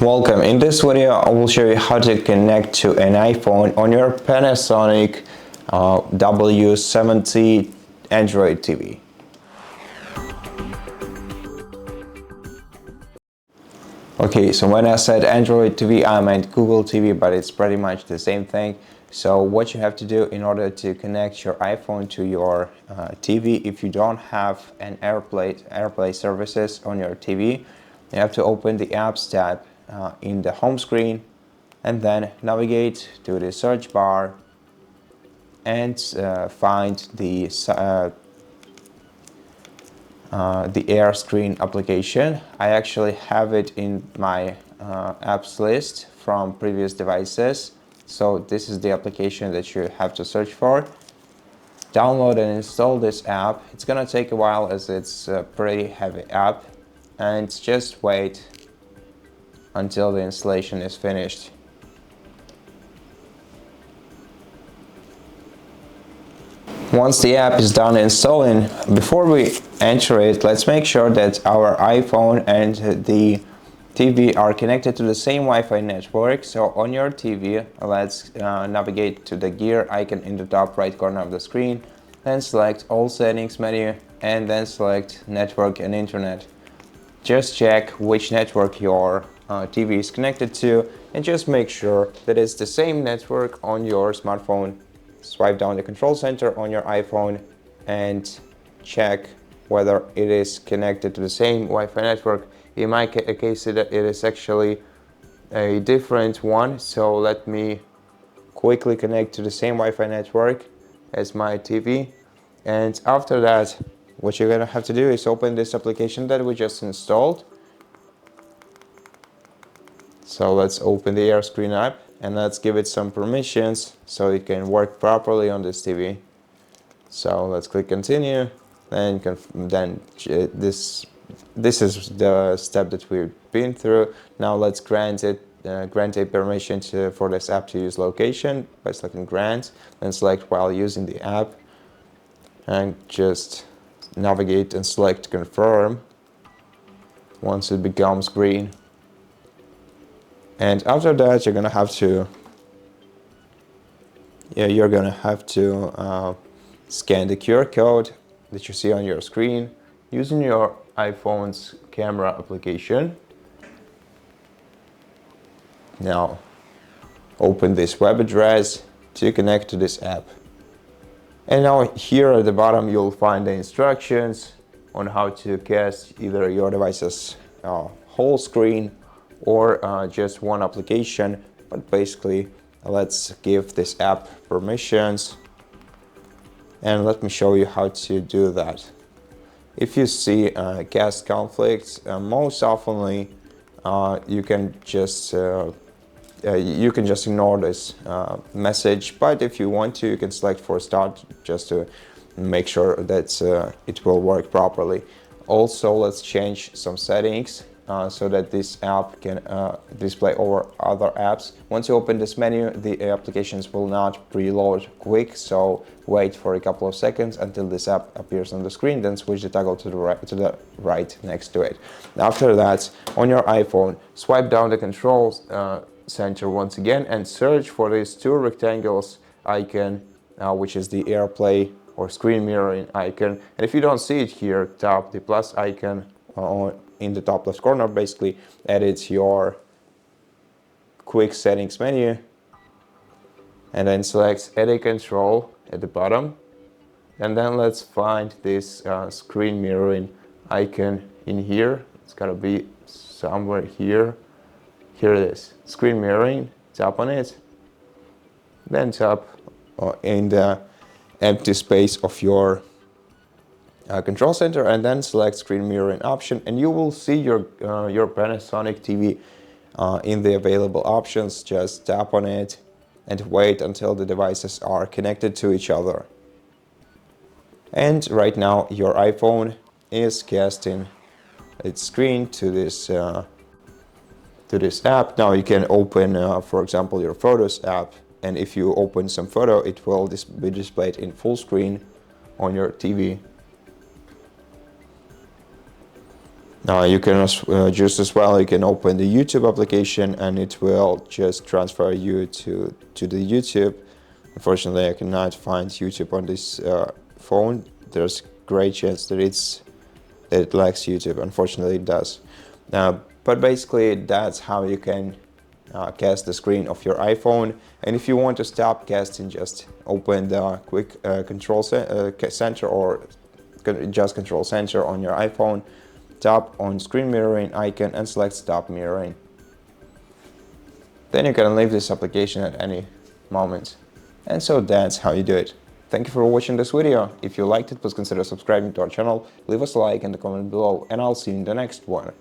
Welcome. In this video, I will show you how to connect to an iPhone on your Panasonic W70 Android TV. Okay, so when I said Android TV, I meant Google TV, but it's pretty much the same thing. So what you have to do in order to connect your iPhone to your TV, if you don't have an AirPlay services on your TV, you have to open the Apps tab in the home screen and then navigate to the search bar and find the AirScreen application. I actually have it in my apps list from previous devices. So this is the application that you have to search for. Download and install this app. It's gonna take a while as it's a pretty heavy app, and just wait until the installation is finished. Once the app is done installing, before we enter it, let's make sure that our iPhone and the TV are connected to the same Wi-Fi network. So on your TV, let's navigate to the gear icon in the top right corner of the screen, then select All Settings menu, and then select Network and Internet. Just check which network your TV is connected to, and just make sure that it's the same network on your smartphone. Swipe down the control center on your iPhone and check whether it is connected to the same Wi-Fi network. In my case, it is actually a different one, so let me quickly connect to the same Wi-Fi network as my TV. And after that, what you're gonna have to do is open this application that we just installed. So let's open the AirScreen app and let's give it some permissions so it can work properly on this TV. So let's click continue, then this is the step that we've been through. Now let's grant a permission for this app to use location by selecting grant, then select while using the app and just navigate and select confirm once it becomes green. And after that, you're gonna have to scan the QR code that you see on your screen using your iPhone's camera application. Now open this web address to connect to this app. And now here at the bottom you'll find the instructions on how to cast either your device's whole screen or just one application. But basically, let's give this app permissions, and let me show you how to do that. If you see cast conflicts, most oftenly you can just ignore this message, but if you want to, you can select for start just to make sure that it will work properly. Also, let's change some settings so that this app can display over other apps. Once you open this menu, the applications will not preload quick, so wait for a couple of seconds until this app appears on the screen, then switch the toggle to the right next to it. After that, on your iPhone, swipe down the control center once again and search for these two rectangles icon, which is the AirPlay or screen mirroring icon. And if you don't see it here, tap the plus icon in the top left corner. Basically, edit your quick settings menu and then select edit control at the bottom. And then let's find this screen mirroring icon in here. It's gotta be somewhere here. Here it is, screen mirroring. Tap on it, then tap in the empty space of your control center and then select screen mirroring option, and you will see your Panasonic TV in the available options. Just tap on it and wait until the devices are connected to each other. And right now your iPhone is casting its screen to this app. Now you can open for example your Photos app, and if you open some photo, it will be displayed in full screen on your TV. You can just as well, you can open the YouTube application and it will just transfer you to the YouTube. Unfortunately, I cannot find YouTube on this phone. There's great chance that it lacks YouTube. Unfortunately, it does. But basically, that's how you can cast the screen of your iPhone. And if you want to stop casting, just open the quick control center or just control center on your iPhone. Tap on screen mirroring icon and select stop mirroring. Then you can leave this application at any moment. And so that's how you do it. Thank you for watching this video. If you liked it, please consider subscribing to our channel, leave us a like and a comment below, and I'll see you in the next one.